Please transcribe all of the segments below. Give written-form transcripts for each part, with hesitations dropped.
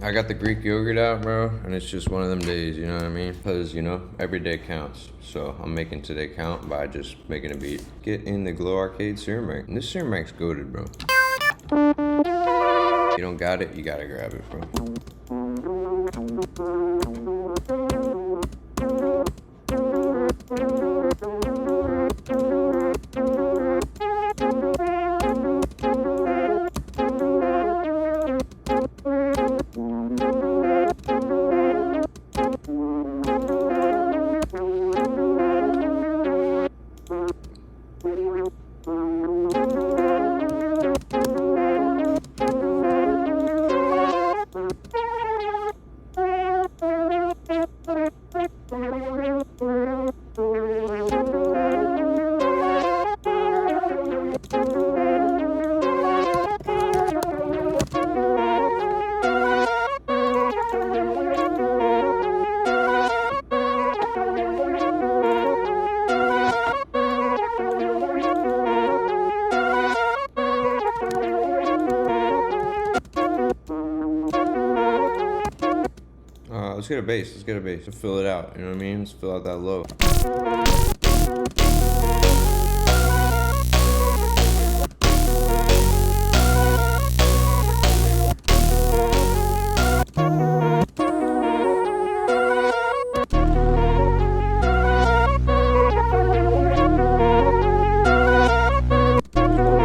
I got the Greek yogurt out, bro, and it's just one of them days, you know what I mean? Because, you know, every day counts. So I'm making today count by just making a beat. Get in the Glow Arcade serum rack. And this serum rack's goated, bro. If you don't got it, you gotta grab it, bro. Let's get a bass. Let's get a bass to fill it out. You know what I mean? Let's fill out that low.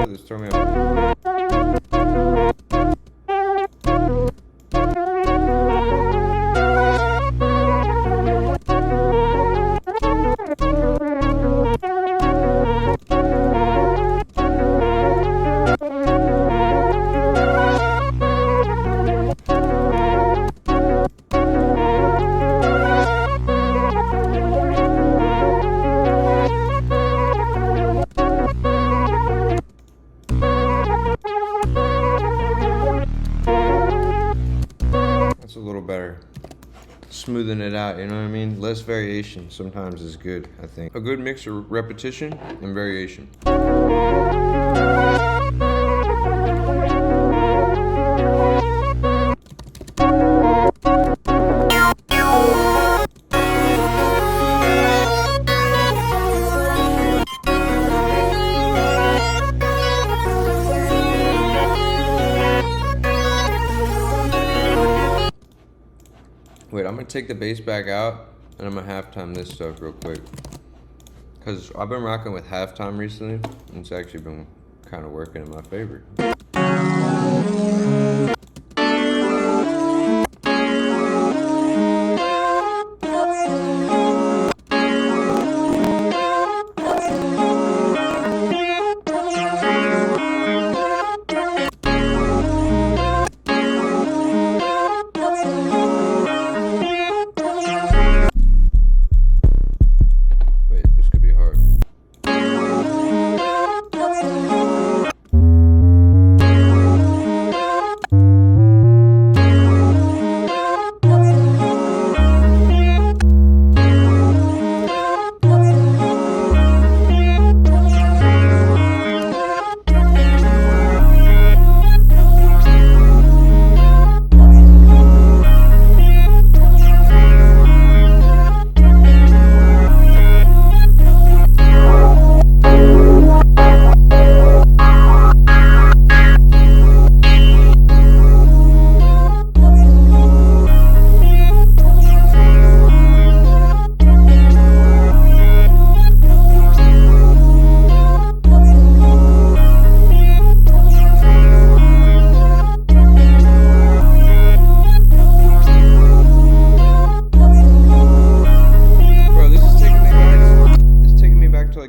Just throw me off. That's a little better. Smoothing it out, you know what I mean? Less variation sometimes is good, I think. A good mix of repetition and variation. Wait, I'm gonna take the bass back out and I'm gonna halftime this stuff real quick. Cause I've been rocking with halftime recently and it's actually been kind of working in my favor.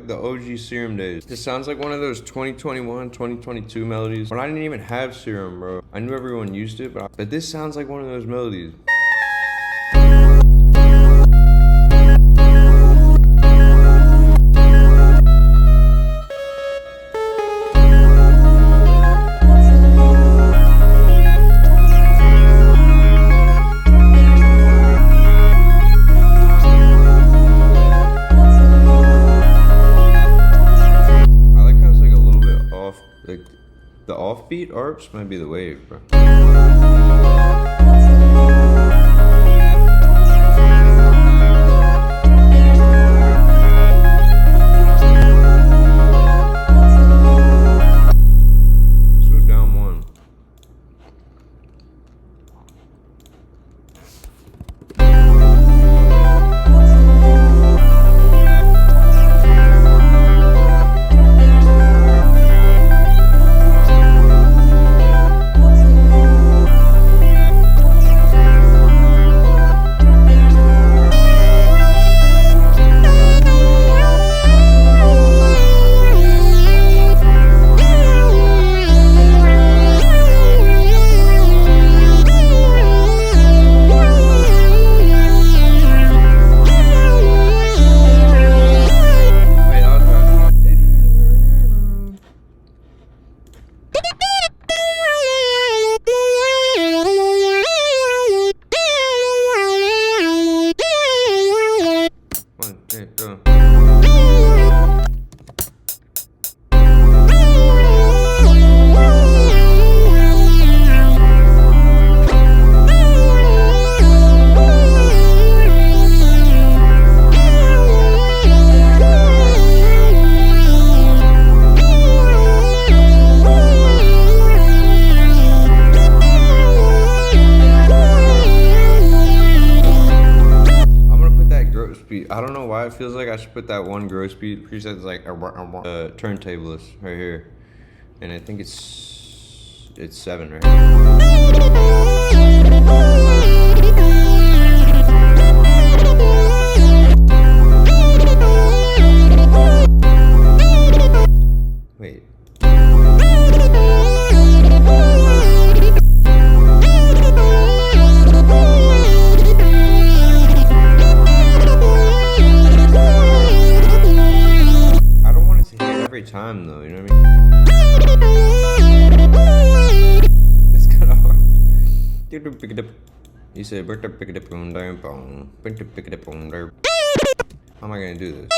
The OG Serum days. This sounds like one of those 2021, 2022 melodies when I didn't even have Serum, bro. I knew everyone used it, but this sounds like one of those melodies. The offbeat arps might be the wave, bro. why it feels like I should put that one gross beat preset. It's like turntablist right here, and I think it's 7 right here. Wait. I don't want it to hit every time though, you know what I mean? It's kind of hard. Pick it up. You said pick it up on down bone. Pick it up on there. How am I gonna do this?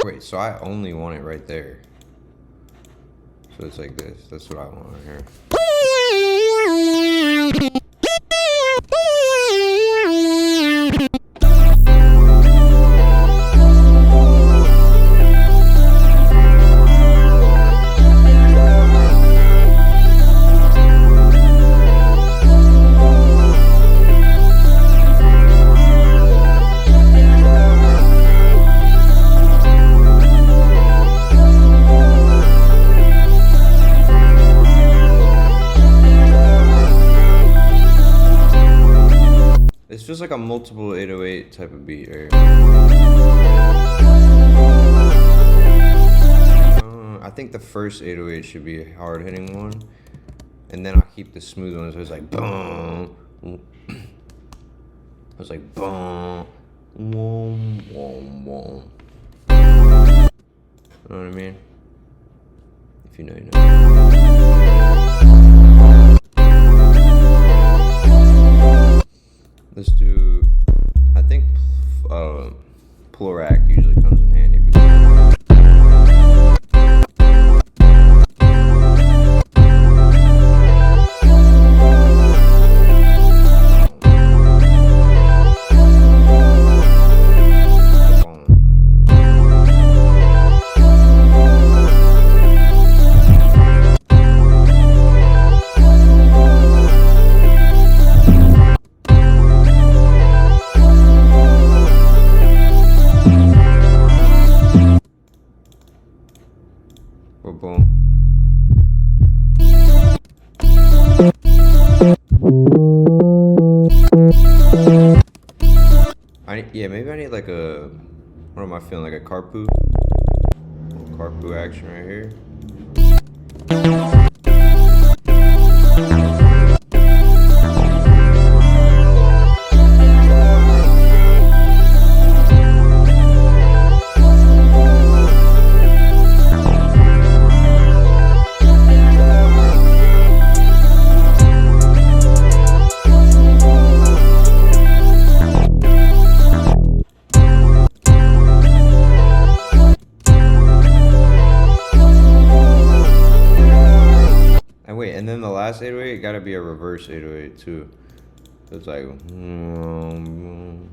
Wait, so I only want it right there. So it's like this. That's what I want right here. This feels like a multiple 808 type of beat right here. I think the first 808 should be a hard hitting one, and then I'll keep the smooth one so it's like boom. It's like boom, wom, wom, wom. You know what I mean? If you know, you know. Let's do, I think Plorac usually comes in handy for this. Boom. Yeah, maybe I need like a, what am I feeling, like a carpoo? Carpoo action right here. And then the last 808 gotta be a reverse 808 too. So it's like, you know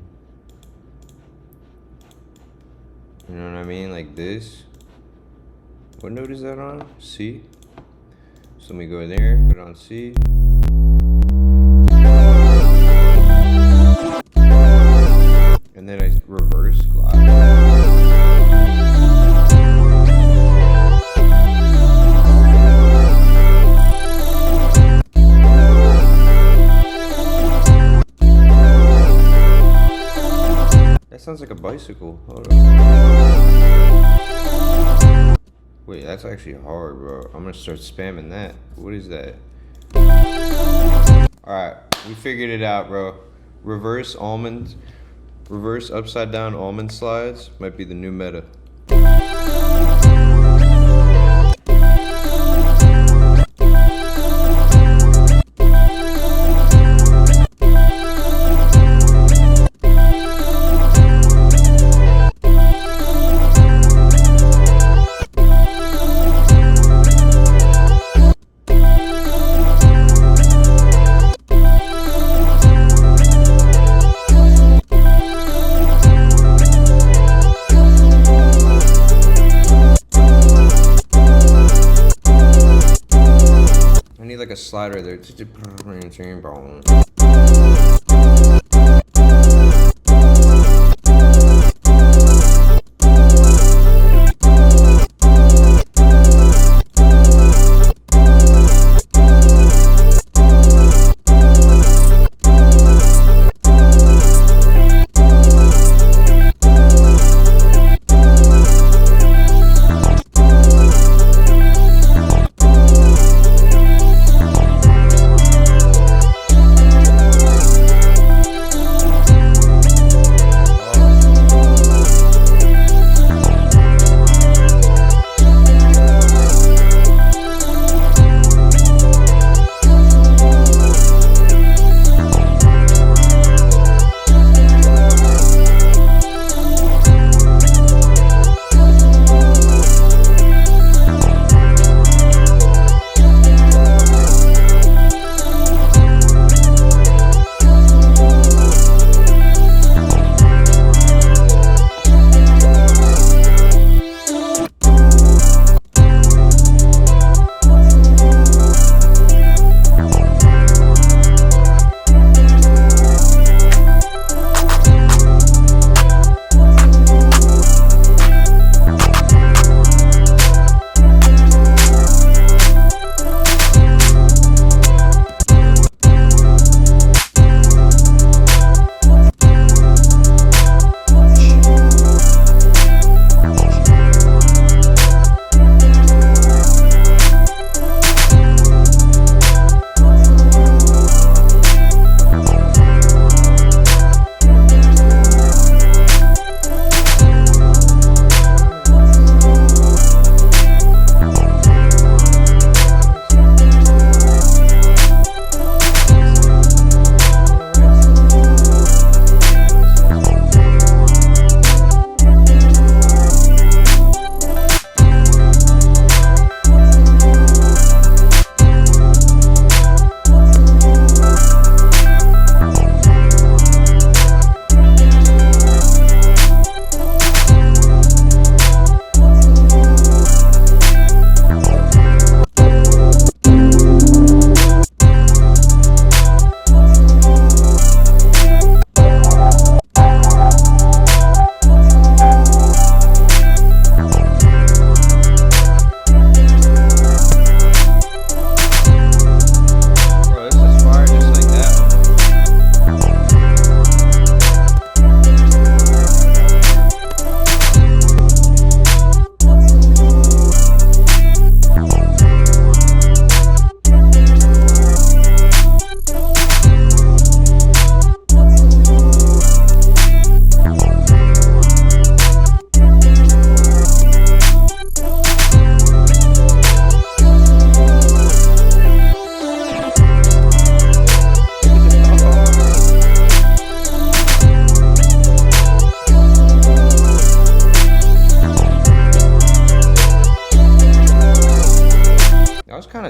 what I mean? Like this. What note is that on? C. So let me go there, put it on C. And then I reverse glide. Sounds like a bicycle. Hold on. Wait, that's actually hard, bro. I'm gonna start spamming that. What is that? Alright, we figured it out, bro. Reverse upside down almond slides might be the new meta. Like a slider there.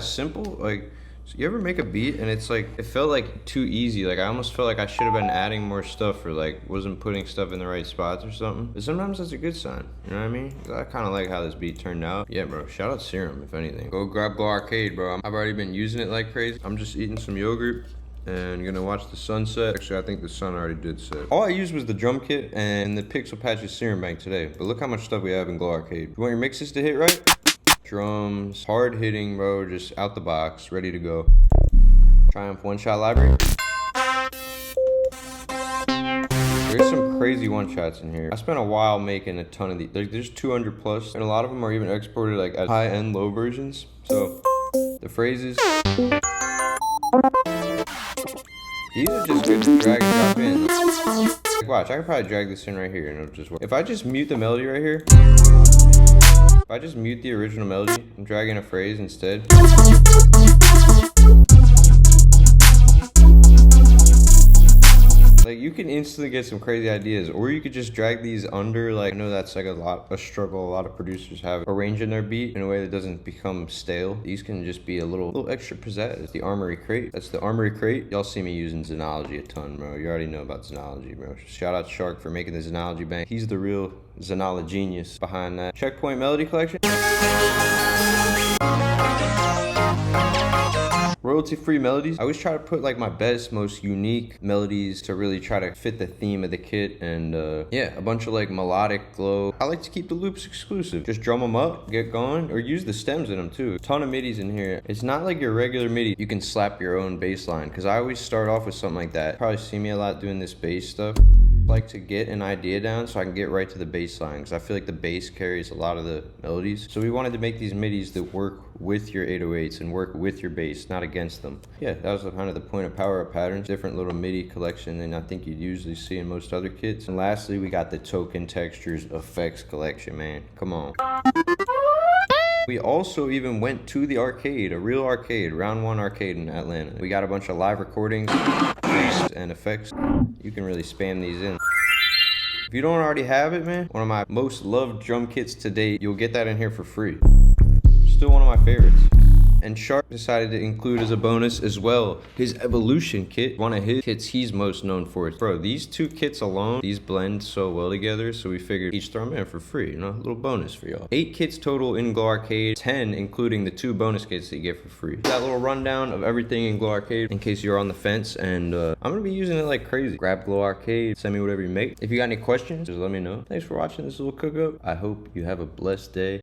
of simple. Like, so you ever make a beat and it's like, it felt like too easy. Like I almost felt like I should have been adding more stuff, or like wasn't putting stuff in the right spots or something. But sometimes that's a good sign, you know what I mean? I kind of like how this beat turned out. Yeah, bro, shout out Serum, if anything. Go grab Glow Arcade, bro. I've already been using it like crazy. I'm just eating some yogurt and gonna watch the sunset. Actually, I think the sun already did set. All I used was the drum kit and the Pixel Patches Serum Bank today. But look how much stuff we have in Glow Arcade. You want your mixes to hit right? Drums, hard hitting, bro, just out the box, ready to go. Triumph one-shot library. There's some crazy one-shots in here. I spent a while making a ton of these. There's 200 plus, and a lot of them are even exported like as high-end low versions. So the phrases, these are just good to drag and drop in. Like, watch, I could probably drag this in right here and it'll just work. If I just mute the melody right here, if I just mute the original melody and drag in a phrase instead, like you can instantly get some crazy ideas. Or you could just drag these under, like I know that's like a struggle a lot of producers have, arranging their beat in a way that doesn't become stale. These can just be a little extra pizzazz. The Armory Crate. That's the Armory Crate. Y'all see me using Xenology a ton, bro. You already know about Xenology, bro. Shout out Shark for making the Xenology bank. He's the real Xenology genius behind that. Checkpoint Melody Collection. Royalty-free melodies. I always try to put like my best, most unique melodies to really try to fit the theme of the kit, and yeah, a bunch of like melodic glow. I like to keep the loops exclusive. Just drum them up, get going, or use the stems in them too. A ton of midis in here. It's not like your regular MIDI. You can slap your own bass line, because I always start off with something like that. Probably see me a lot doing this bass stuff. Like to get an idea down so I can get right to the bass line, because I feel like the bass carries a lot of the melodies. So we wanted to make these midis that work with your 808s and work with your bass, not against them. Yeah, that was kind of the point of Power Up Patterns. Different little MIDI collection than I think you'd usually see in most other kits. And lastly, we got the Token Textures Effects collection, man. Come on. We also even went to the arcade, a real arcade, Round 1 arcade in Atlanta. We got a bunch of live recordings and effects. You can really spam these in. If you don't already have it, man, one of my most loved drum kits to date, you'll get that in here for free. Still one of my favorites. And Shark decided to include as a bonus as well his Evolution kit, one of his kits he's most known for. Bro, these two kits alone, these blend so well together, so we figured each throw them in for free, you know, a little bonus for y'all. 8 kits total in Glow Arcade, 10 including the 2 bonus kits that you get for free. That little rundown of everything in Glow Arcade in case you're on the fence, and I'm gonna be using it like crazy. Grab Glow Arcade, send me whatever you make. If you got any questions, just let me know. Thanks for watching this little cook up. I hope you have a blessed day.